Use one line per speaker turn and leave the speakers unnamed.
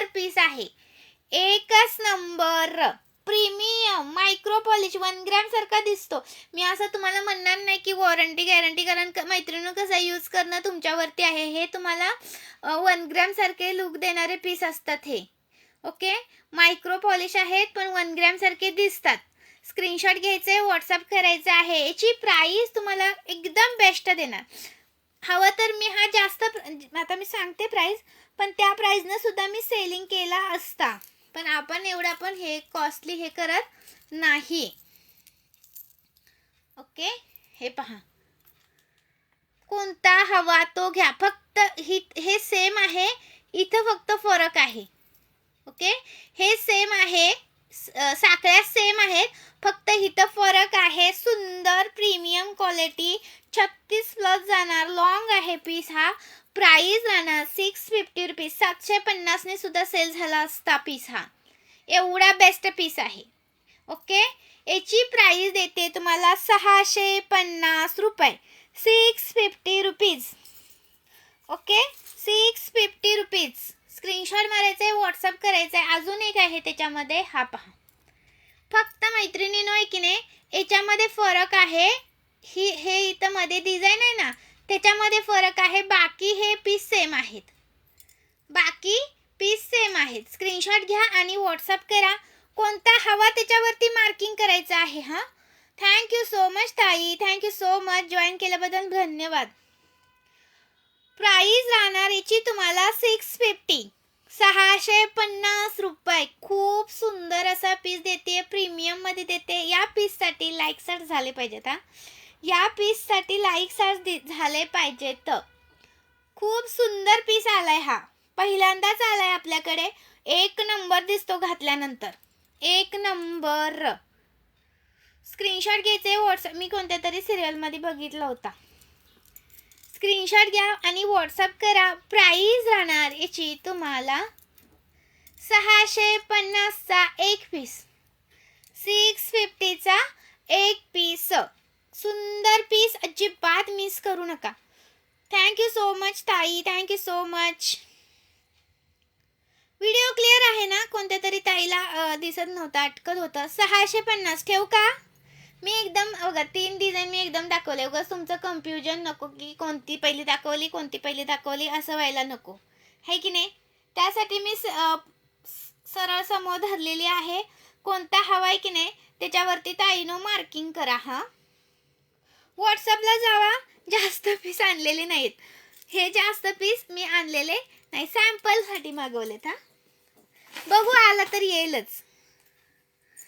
सुंदर पीस आहे, एकच number premium micro polish 1 gram सारखा दिसतो. मी असं तुम्हाला म्हणणार नाही की वॉरंटी गॅरंटी, कारण मैत्रिणी कसा यूज करणं तुमच्यावरती आहे. हे तुम्हाला 1 ग्रॅम सारखे लुक देणारे पीस असतात हे. ओके, मायक्रो पॉलिश आहेत पण 1 ग्रॅम सारखे दिसतात. स्क्रीनशॉट घ्यायचे, व्हॉट्सअप करायचं आहे. याची प्राईस तुम्हाला एकदम बेस्ट देणार. हवं तर मी हा जास्त आता मी सांगते प्राईस, पण त्या प्राईसनं सुद्धा मी सेलिंग केला असता, पण आपण एवढा पण हे कॉस्टली हे करत नाही. ओके, हे पहा, कोणता हवा तो घ्या. फक्त हे सेम आहे, इथं फक्त फरक आहे. ओके, हे सेम आहे, साखळ्या सेम आहेत, फक्त इथं फरक आहे. सुंदर प्रीमियम क्वालिटी, 36+ जाणार, लॉंग आहे पीस हा. प्राईस राहणार 650 रुपीज. 750 ने सुद्धा सेल झाला असता पीस हा. एवढा बेस्ट पीस आहे. ओके, याची प्राईस देते तुम्हाला 650 रुपये, 650 रुपीज. Okay, 650 rupees. स्क्रीनशॉट मारायचा आहे, व्हॉट्सअप करायचा आहे. अजून एक आहे त्याच्यामध्ये, हा पहा. फक्त मैत्रिणींनो आहे की नाही, याच्यामध्ये फरक आहे. हे इथं मध्ये डिझाईन आहे ना, त्याच्यामध्ये फरक आहे. बाकी हे पीस सेम आहेत, बाकी पीस सेम आहेत. स्क्रीनशॉट घ्या आणि व्हॉट्सअप करा. कोणता हवा त्याच्यावरती मार्किंग करायचं आहे. हां, थँक्यू सो मच ताई, थँक्यू सो मच. जॉईन केल्याबद्दल धन्यवाद. प्राईस राहणार याची तुम्हाला 650 रुपये. खूप सुंदर असा पीस देते, प्रीमियम मध्ये देते. या पीससाठी लाईक सर्च झाले पाहिजेत. हा, या पीससाठी लाईक सर्च झाले पाहिजेत. खूप सुंदर पीस आलाय हा, पहिल्यांदाच आलाय आपल्याकडे. एक नंबर दिसतो घातल्यानंतर, एक नंबर. स्क्रीनशॉट घ्यायचे, व्हॉट्सअप, मी कोणत्या तरी सिरियलमध्ये बघितला होता. स्क्रीनशॉट घ्या आणि व्हॉट्सअप करा. प्राईस राहणार याची तुम्हाला 650चा एक पीस, 650चा एक पीस. सुंदर पीस, अजिबात मिस करू नका. थँक्यू सो मच ताई, thank you so much. Video clear आहे ना? कोणत्या तरी ताईला दिसत नव्हतं, अटकत होतं. 650 ठेवू का? मी एकदम बघा 3 डिझाईन मी एकदम दाखवले. उगाच तुमचं कन्फ्युजन नको की कोणती पहिली दाखवली, कोणती पहिली दाखवली, असं व्हायला नको, है की नाही? त्यासाठी मी सरळ समोर धरलेली आहे. कोणता हवा आहे की नाही त्याच्यावरती ताईनो मार्किंग करा. हां, व्हॉट्सअपला जावा. जास्त पीस आणलेले नाहीत, हे जास्त पीस मी आणलेले नाही, सॅम्पलसाठी मागवलेत. हां, बघू आला तर येईलच.